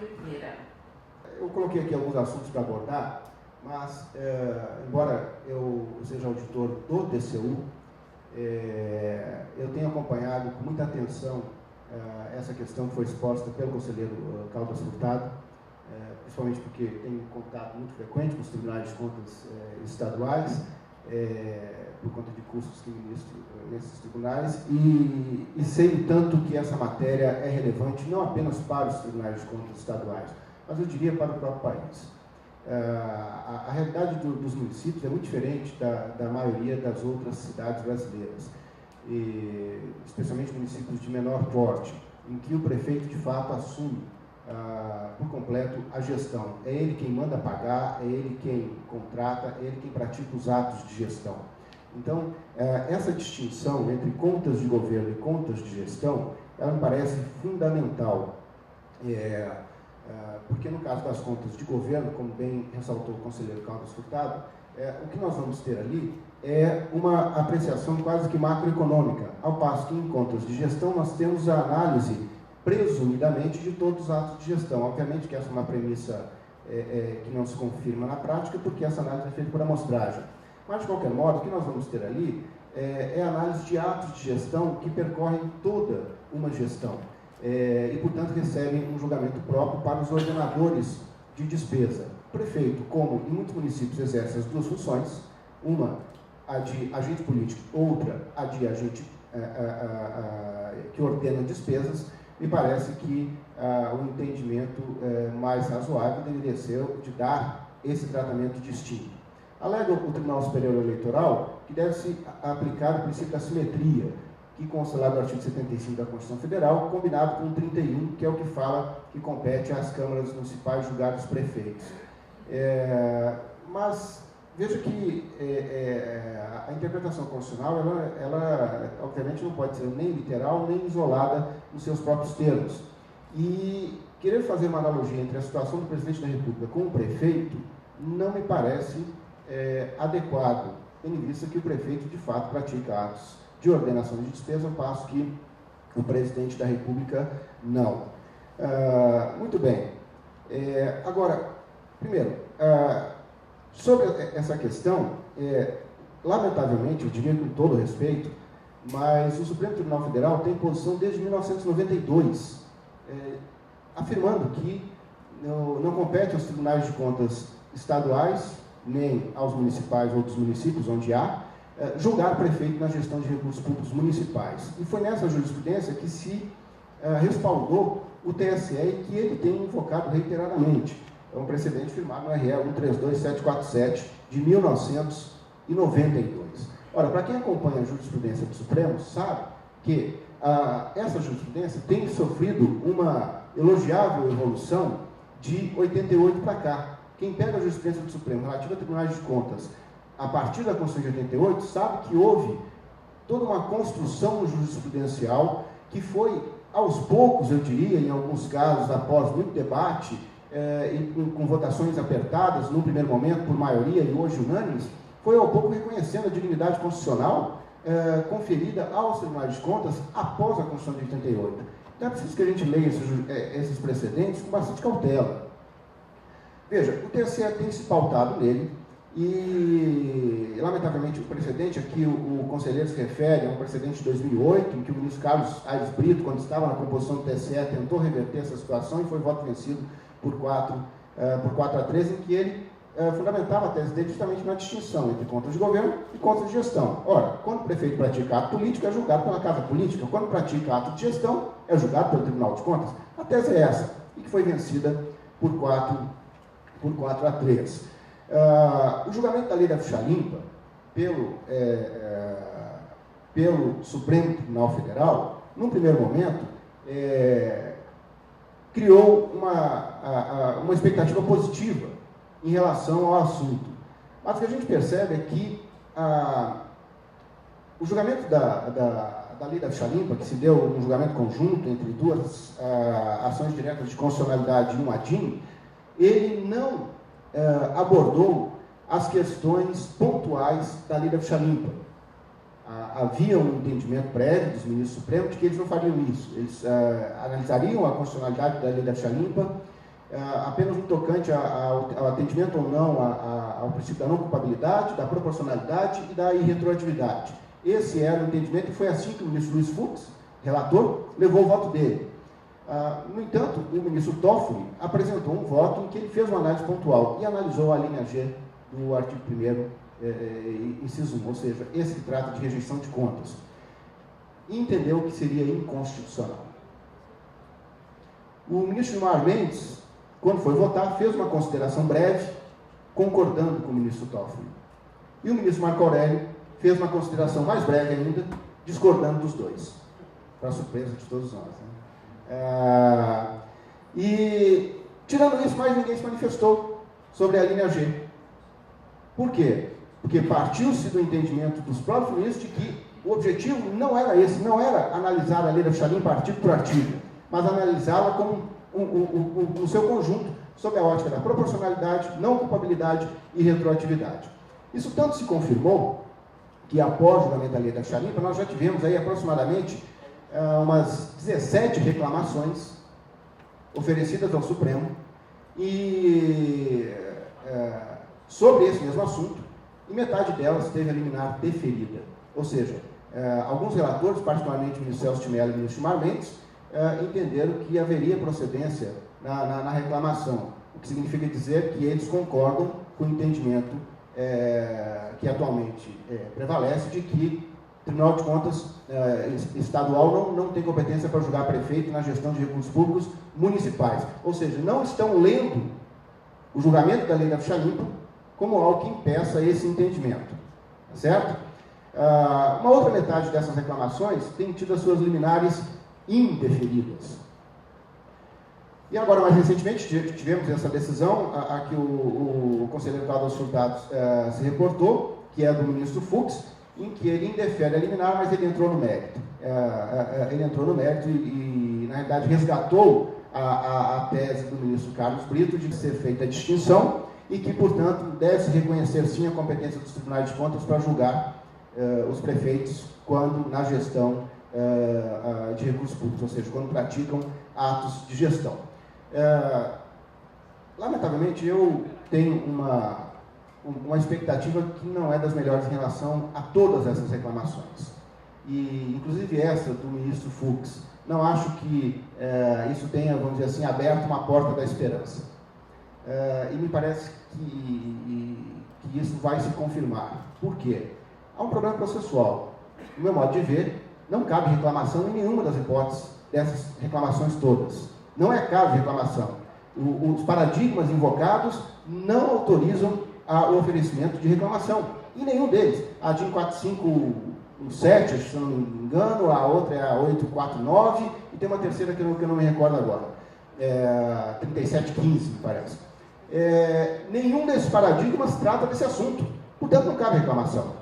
Oliveira. Eu coloquei aqui alguns assuntos para abordar, mas, embora eu seja auditor do TCU, eu tenho acompanhado com muita atenção essa questão que foi exposta pelo conselheiro Caldas Furtado, principalmente porque tenho contato muito frequente com os tribunais de contas estaduais, por conta de cursos que ministro nesses tribunais, e sei o tanto que essa matéria é relevante não apenas para os tribunais de contas estaduais, mas eu diria para o próprio país. A realidade dos municípios é muito diferente da maioria das outras cidades brasileiras, especialmente municípios de menor porte, em que o prefeito de fato assume por completo a gestão. É ele quem manda pagar, é ele quem contrata, é ele quem pratica os atos de gestão. Então, essa distinção entre contas de governo e contas de gestão, ela me parece fundamental, porque no caso das contas de governo, como bem ressaltou o conselheiro Caldas Furtado, o que nós vamos ter ali é uma apreciação quase que macroeconômica, ao passo que em contas de gestão nós temos a análise presumidamente de todos os atos de gestão. Obviamente que essa é uma premissa que não se confirma na prática, porque essa análise é feita por amostragem. Mas, de qualquer modo, o que nós vamos ter ali é a análise de atos de gestão que percorrem toda uma gestão e, portanto, recebem um julgamento próprio para os ordenadores de despesa. O prefeito, como em muitos municípios, exerce as duas funções, uma a de agente político, outra a de agente que ordena despesas. Me parece que o entendimento mais razoável deveria ser o de dar esse tratamento distinto. Alega o Tribunal Superior Eleitoral que deve-se aplicar o princípio da simetria, que consta lá do artigo 75 da Constituição Federal, combinado com o 31, que é o que fala que compete às câmaras municipais julgar os prefeitos. Mas veja que a interpretação constitucional, ela obviamente não pode ser nem literal, nem isolada nos seus próprios termos. E querer fazer uma analogia entre a situação do presidente da República com o prefeito não me parece adequado, tendo em vista que o prefeito, de fato, pratica atos de ordenação de despesa, ao passo que o presidente da República não. Muito bem. Agora, primeiro, sobre essa questão, lamentavelmente, eu diria com todo respeito, mas o Supremo Tribunal Federal tem posição desde 1992, afirmando que não compete aos tribunais de contas estaduais, nem aos municipais ou dos municípios onde há, julgar prefeito na gestão de recursos públicos municipais. E foi nessa jurisprudência que se respaldou o TSE e que ele tem invocado reiteradamente. É um precedente firmado no RE 132747 de 1992. Ora, para quem acompanha a jurisprudência do Supremo, sabe que essa jurisprudência tem sofrido uma elogiável evolução de 88 para cá. Quem pega a jurisprudência do Supremo relativa a tribunais de contas a partir da Constituição de 88 sabe que houve toda uma construção jurisprudencial que foi, aos poucos, eu diria, em alguns casos, após muito debate, com votações apertadas, num primeiro momento, por maioria e hoje unânimes, foi ao pouco reconhecendo a dignidade constitucional conferida aos tribunais de contas após a Constituição de 88. Então é preciso que a gente leia esses precedentes com bastante cautela. Veja, o TSE tem se pautado nele e, lamentavelmente, o precedente a que o conselheiro se refere é um precedente de 2008, em que o ministro Carlos Aires Brito, quando estava na composição do TSE, tentou reverter essa situação e foi voto vencido por 4-3, em que ele fundamentava a tese dele justamente na distinção entre contas de governo e contas de gestão. Ora, quando o prefeito pratica ato político, é julgado pela Casa Política. Quando pratica ato de gestão, é julgado pelo Tribunal de Contas. A tese é essa, e que foi vencida por 4-3. O julgamento da lei da ficha limpa pelo Supremo Tribunal Federal, num primeiro momento, criou uma expectativa positiva em relação ao assunto. Mas o que a gente percebe é que o julgamento da lei da ficha limpa, que se deu um julgamento conjunto entre duas ações diretas de constitucionalidade e um ADIM, ele não abordou as questões pontuais da lei da ficha limpa. Havia um entendimento prévio dos ministros supremos de que eles não fariam isso. Eles analisariam a constitucionalidade da lei da ficha limpa apenas no tocante ao atendimento ou não ao princípio da não culpabilidade, da proporcionalidade e da irretroatividade. Esse era o entendimento e foi assim que o ministro Luiz Fux, relator, levou o voto dele. No entanto, o ministro Toffoli apresentou um voto em que ele fez uma análise pontual e analisou a linha G do artigo 1º, inciso 1, ou seja, esse que trata de rejeição de contas, e entendeu que seria inconstitucional. O ministro Gilmar Mendes, quando foi votar, fez uma consideração breve, concordando com o ministro Toffoli. E o ministro Marco Aurélio fez uma consideração mais breve ainda, discordando dos dois, para a surpresa de todos nós, né? E, tirando isso, mais ninguém se manifestou sobre a linha G. Por quê? Porque partiu-se do entendimento dos próprios ministros de que o objetivo não era esse, não era analisar a lei da ficha limpa artigo por artigo, mas analisá-la como o seu conjunto, sob a ótica da proporcionalidade, não culpabilidade e retroatividade. Isso tanto se confirmou que, após o julgamento da lei da ficha limpa, nós já tivemos aí aproximadamente umas 17 reclamações oferecidas ao Supremo sobre esse mesmo assunto, e metade delas teve a liminar deferida. Ou seja, alguns relatores, particularmente o ministro Celso de Mello e o ministro Gilmar Mendes, entenderam que haveria procedência na reclamação, o que significa dizer que eles concordam com o entendimento que atualmente prevalece de que o Tribunal de Contas estadual não tem competência para julgar prefeito na gestão de recursos públicos municipais. Ou seja, não estão lendo o julgamento da lei da ficha limpa como algo que impeça esse entendimento. Tá certo? Uma outra metade dessas reclamações tem tido as suas liminares indeferidas. E agora, mais recentemente, tivemos essa decisão a que o conselheiro Carlos Furtado se reportou, que é do ministro Fux, em que ele indefere a liminar, mas ele entrou no mérito. Ele entrou no mérito e na realidade, resgatou a tese do ministro Carlos Brito de ser feita a distinção e que, portanto, deve-se reconhecer, sim, a competência dos tribunais de contas para julgar os prefeitos quando na gestão de recursos públicos, ou seja, quando praticam atos de gestão. Lamentavelmente, eu tenho uma expectativa que não é das melhores em relação a todas essas reclamações. E, inclusive, essa do ministro Fux. Não acho que isso tenha, vamos dizer assim, aberto uma porta da esperança. E me parece que isso vai se confirmar. Por quê? Há um problema processual. No meu modo de ver, não cabe reclamação em nenhuma das hipóteses dessas reclamações todas. Não é caso de reclamação. Os paradigmas invocados não autorizam o oferecimento de reclamação. Em nenhum deles. A DIN 4517, se não me engano, a outra é a 849, e tem uma terceira que eu não me recordo agora. 3715, me parece. Nenhum desses paradigmas trata desse assunto. Portanto, não cabe reclamação.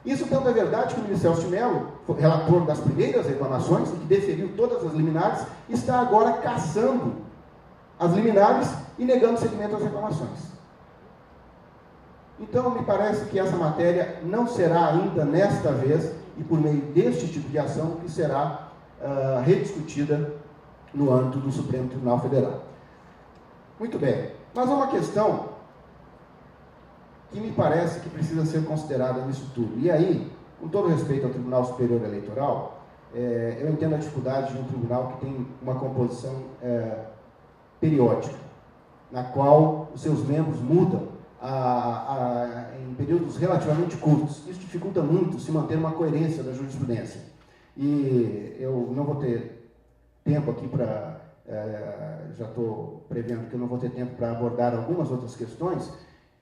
Isso tanto é verdade que o ministro Celso de Mello, relator das primeiras reclamações, que deferiu todas as liminares, está agora cassando as liminares e negando seguimento às reclamações. Então, me parece que essa matéria não será ainda nesta vez, e por meio deste tipo de ação, que será rediscutida no âmbito do Supremo Tribunal Federal. Muito bem, mas há uma questão que me parece que precisa ser considerada nisso tudo. E aí, com todo respeito ao Tribunal Superior Eleitoral, eu entendo a dificuldade de um tribunal que tem uma composição periódica, na qual os seus membros mudam em períodos relativamente curtos. Isso dificulta muito se manter uma coerência da jurisprudência. E eu não vou ter tempo aqui para... já estou prevendo que eu não vou ter tempo para abordar algumas outras questões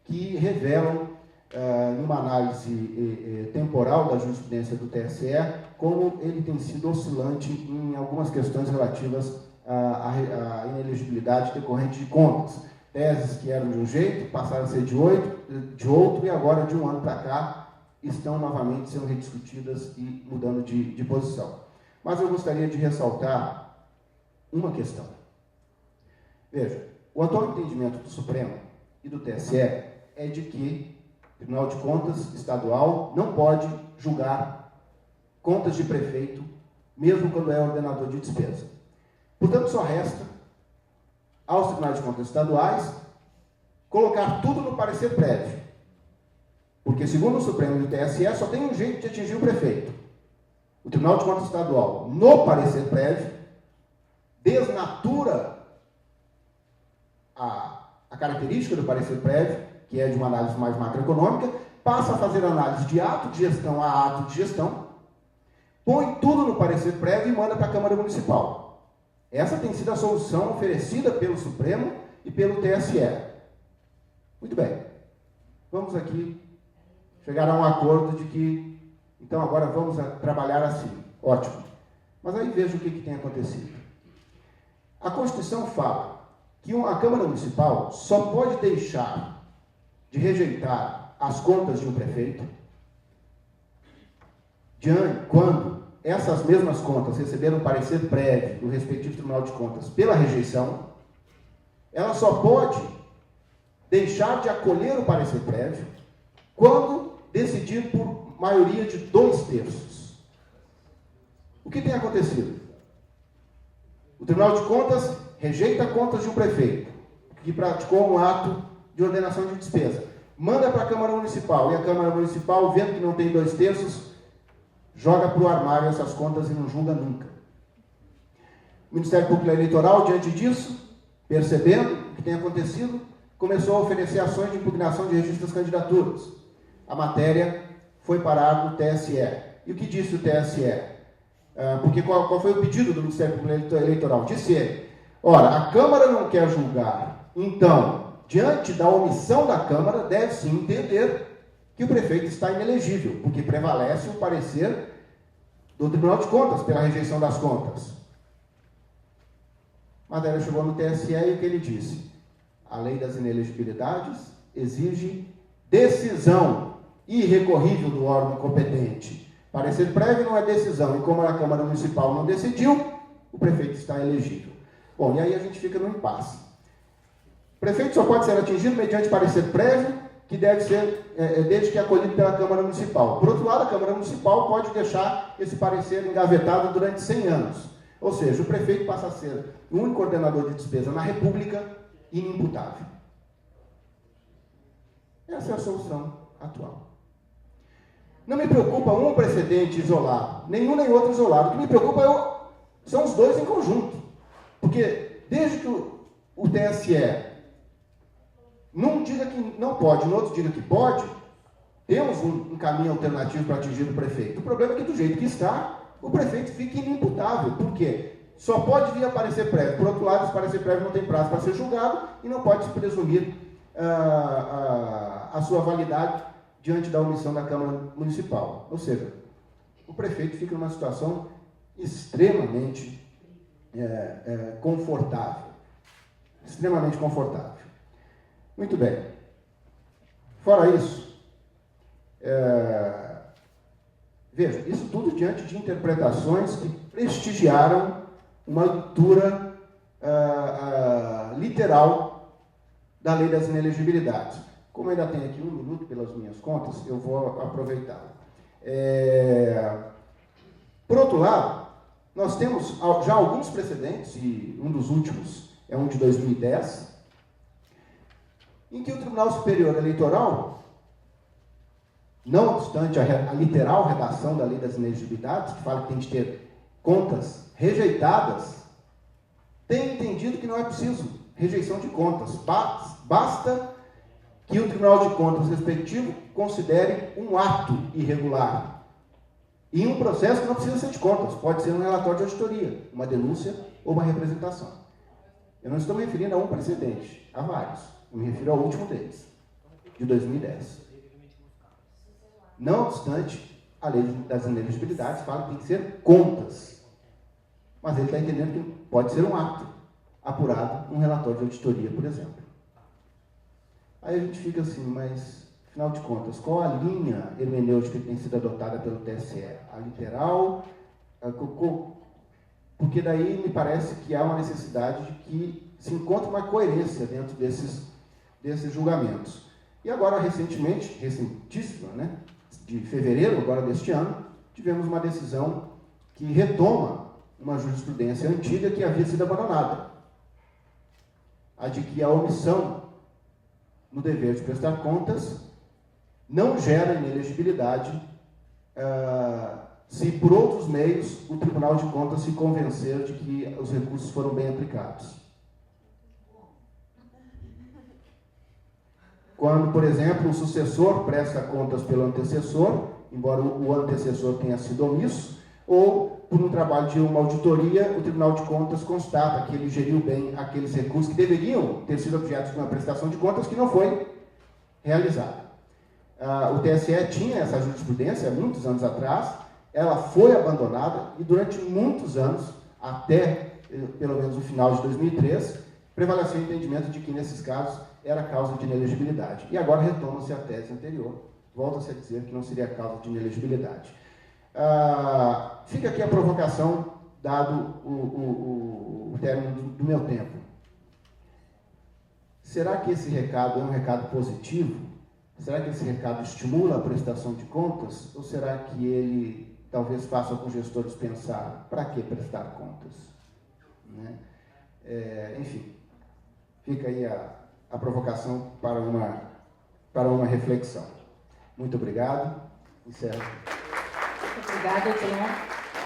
que revelam, numa análise temporal da jurisprudência do TSE, como ele tem sido oscilante em algumas questões relativas à inelegibilidade decorrente de contas. Teses que eram de um jeito, passaram a ser de outro, e agora, de um ano para cá, estão novamente sendo rediscutidas e mudando de posição. Mas eu gostaria de ressaltar uma questão. Veja, o atual entendimento do Supremo e do TSE é de que o Tribunal de Contas estadual não pode julgar contas de prefeito, mesmo quando é ordenador de despesa. Portanto, só resta aos tribunais de contas estaduais colocar tudo no parecer prévio. Porque, segundo o Supremo e o TSE, só tem um jeito de atingir o prefeito. O Tribunal de Contas Estadual, no parecer prévio, desnatura a característica do parecer prévio, que é de uma análise mais macroeconômica, passa a fazer análise de ato de gestão a ato de gestão, põe tudo no parecer prévio e manda para a Câmara Municipal. Essa tem sido a solução oferecida pelo Supremo e pelo TSE. Muito bem. Vamos aqui chegar a um acordo de que, então, agora vamos trabalhar assim. Ótimo. Mas aí veja o que tem acontecido. A Constituição fala que a Câmara Municipal só pode deixar de rejeitar as contas de um prefeito quando essas mesmas contas receberam parecer prévio do respectivo Tribunal de Contas pela rejeição. Ela só pode deixar de acolher o parecer prévio quando decidir por maioria de 2/3. O que tem acontecido? O Tribunal de Contas rejeita contas de um prefeito que praticou um ato de ordenação de despesa. Manda para a Câmara Municipal, e a Câmara Municipal, vendo que não tem 2/3, joga para o armário essas contas e não julga nunca. O Ministério Público Eleitoral, diante disso, percebendo o que tem acontecido, começou a oferecer ações de impugnação de registro das candidaturas. A matéria foi parar no TSE. E o que disse o TSE? Porque qual foi o pedido do Ministério Público Eleitoral? Disse ele: ora, a Câmara não quer julgar, então, diante da omissão da Câmara, deve-se entender que o prefeito está inelegível, porque prevalece o parecer do Tribunal de Contas pela rejeição das contas. A matéria chegou no TSE e o que ele disse? A lei das inelegibilidades exige decisão irrecorrível do órgão competente. Parecer prévio não é decisão, e como a Câmara Municipal não decidiu, o prefeito está elegível. Bom, e aí a gente fica no impasse. O prefeito só pode ser atingido mediante parecer prévio, que deve ser, desde que acolhido pela Câmara Municipal. Por outro lado, a Câmara Municipal pode deixar esse parecer engavetado durante 100 anos. Ou seja, o prefeito passa a ser o único coordenador de despesa na República inimputável. Essa é a solução atual. Não me preocupa um precedente isolado, nenhum nem outro isolado. O que me preocupa são os dois em conjunto. Porque desde que o TSE num diga que não pode, no outro diga que pode, temos um caminho alternativo para atingir o prefeito. O problema é que, do jeito que está, o prefeito fica inimputável. Por quê? Só pode vir a parecer prévio. Por outro lado, esse parecer prévio não tem prazo para ser julgado e não pode se presumir a sua validade diante da omissão da Câmara Municipal. Ou seja, o prefeito fica numa situação extremamente confortável. Extremamente confortável. Muito bem. Fora isso, veja, isso tudo diante de interpretações que prestigiaram uma leitura literal da lei das inelegibilidades. Como ainda tem aqui 1 minuto pelas minhas contas, eu vou aproveitar. Por outro lado, nós temos já alguns precedentes, e um dos últimos é um de 2010, em que o Tribunal Superior Eleitoral, não obstante a literal redação da lei das inelegibilidades, que fala que tem de ter contas rejeitadas, tem entendido que não é preciso rejeição de contas. Basta que o Tribunal de Contas respectivo considere um ato irregular. E um processo que não precisa ser de contas, pode ser um relatório de auditoria, uma denúncia ou uma representação. Eu não estou me referindo a um precedente, há vários. Eu me refiro ao último deles, de 2010. Não obstante, a lei das inelegibilidades fala que tem que ser contas. Mas ele está entendendo que pode ser um ato apurado, um relatório de auditoria, por exemplo. Aí a gente fica assim, mas, afinal de contas, qual a linha hermenêutica que tem sido adotada pelo TSE? A literal? Porque daí me parece que há uma necessidade de que se encontre uma coerência dentro desses julgamentos. E agora, recentíssima, né, de fevereiro, agora deste ano, tivemos uma decisão que retoma uma jurisprudência antiga que havia sido abandonada. a de que a omissão no dever de prestar contas não gera inelegibilidade se por outros meios o Tribunal de Contas se convencer de que os recursos foram bem aplicados. Quando, por exemplo, o sucessor presta contas pelo antecessor, embora o antecessor tenha sido omisso, ou por um trabalho de uma auditoria, o Tribunal de Contas constata que ele geriu bem aqueles recursos que deveriam ter sido objetos de uma prestação de contas que não foi realizada. O TSE tinha essa jurisprudência muitos anos atrás, ela foi abandonada e durante muitos anos, até pelo menos o final de 2003, prevaleceu o entendimento de que nesses casos era causa de inelegibilidade. E agora retoma-se a tese anterior, volta-se a dizer que não seria causa de inelegibilidade. Fica aqui a provocação, dado o término do meu tempo. Será que esse recado é um recado positivo? Será que esse recado estimula a prestação de contas? Ou será que ele talvez faça alguns gestores pensar, para que prestar contas? Né? Enfim, fica aí a provocação para uma reflexão. Muito obrigado. Encerro. Muito obrigada, John.